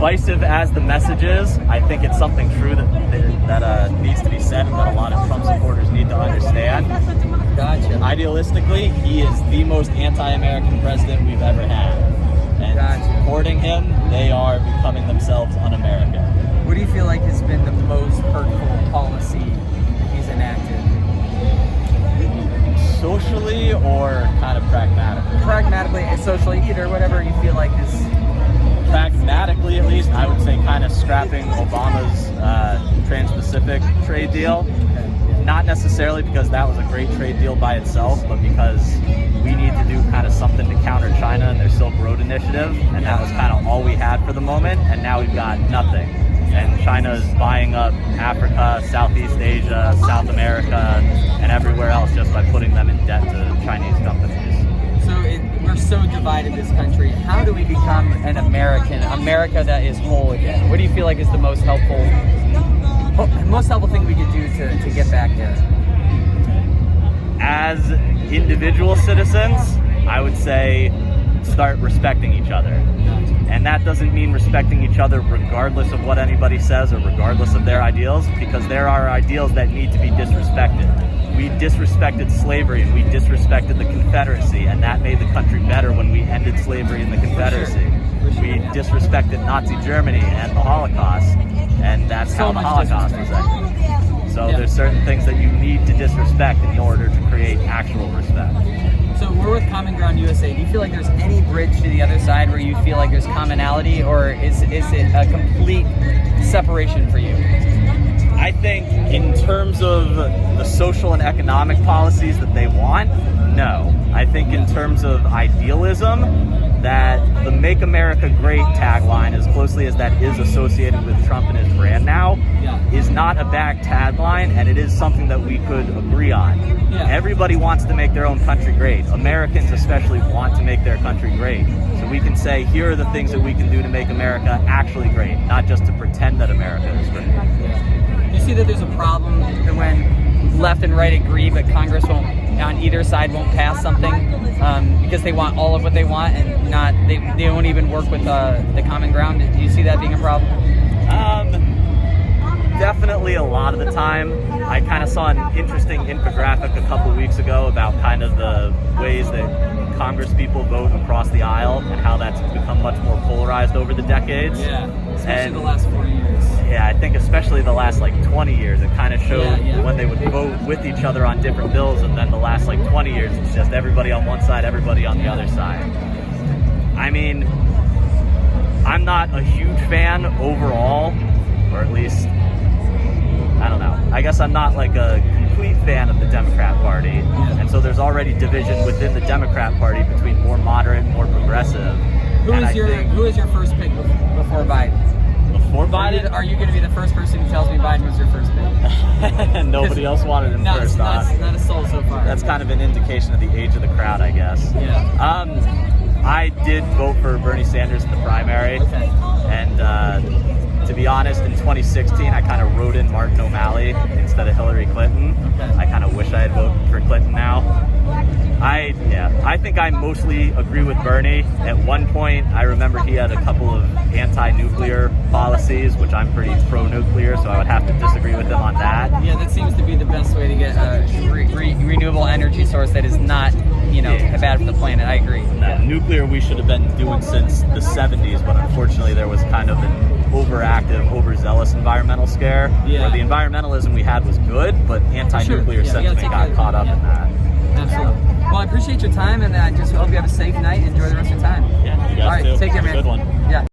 divisive as the message is, I think it's something true that needs to be said and that a lot of Trump supporters need to understand. Gotcha. Idealistically, he is the most anti-American president we've ever had. And Gotcha. supporting him, they are becoming themselves un-American. What do you feel like has been the most hurtful policy he's enacted? Socially or kind of pragmatically? Pragmatically and socially, either, whatever you feel like is... Pragmatically, at least, I would say kind of scrapping Obama's Trans-Pacific trade deal. Not necessarily because that was a great trade deal by itself, but because we need to do kind of something to counter China and their Silk Road initiative, and that was kind of all we had for the moment, and now we've got nothing. And China is buying up Africa, Southeast Asia, South America, and everywhere else just by putting them in debt to Chinese companies. So we're so divided, this country. How do we become an America that is whole again? What do you feel like is the most helpful thing we could do to get back there? As individual citizens, I would say start respecting each other. And that doesn't mean respecting each other regardless of what anybody says or regardless of their ideals, because there are ideals that need to be disrespected. We disrespected slavery and we disrespected the Confederacy, and that made the country better when we ended slavery in the Confederacy. We disrespected Nazi Germany and the Holocaust, and that's how the Holocaust was ended. So there's certain things that you need to disrespect in order to create actual respect. So we're with Common Ground USA. Do you feel like there's any bridge to the other side where you feel like there's commonality, or is it a complete separation for you? I think in terms of the social and economic policies that they want, no. I think in terms of idealism, that the Make America Great tagline, as closely as that is associated with Trump and his brand now, is not a bad tagline, and it is something that we could agree on. Everybody wants to make their own country great. Americans especially want to make their country great. So we can say, here are the things that we can do to make America actually great, not just to pretend that America is great. You see that there's a problem when left and right agree, but Congress on either side won't pass something because they want all of what they want, and they won't even work with the common ground. Do you see that being a problem? Definitely a lot of the time. I kind of saw an interesting infographic a couple weeks ago about kind of the ways that Congress people vote across the aisle and how that's become much more polarized over the decades. Yeah, especially the last 4 years. Yeah, I think especially the last 20 years, it kind of showed when they would vote with each other on different bills, and then the last 20 years, it's just everybody on one side, everybody on the other side. I mean, I'm not a huge fan overall, or at least, I don't know. I guess I'm not a complete fan of the Democrat Party, and so there's already division within the Democrat Party between more moderate and more progressive. Who is your first pick before Biden? Before Biden? Are you going to be the first person who tells me Biden was your first pick? Nobody else wanted him first. Not a soul so far. That's kind of an indication of the age of the crowd, I guess. I did vote for Bernie Sanders in the primary, and to be honest, in 2016, I kind of wrote in Martin O'Malley instead of Hillary Clinton. I kind of wish I had voted for Clinton now. I think I mostly agree with Bernie. At one point, I remember he had a couple of anti-nuclear policies, which I'm pretty pro-nuclear, so I would have to disagree with him on that. Yeah, that seems to be the best way to get a renewable energy source that is not, bad for the planet. I agree. Nuclear we should have been doing since the 70s, but unfortunately there was kind of an overactive, overzealous environmental scare, where the environmentalism we had was good, but anti-nuclear sentiment got caught up in that. Absolutely. Well, I appreciate your time, and I just hope you have a safe night. Enjoy the rest of your time. Yeah, you guys All right, too. take care, man. Have a good one. Yeah.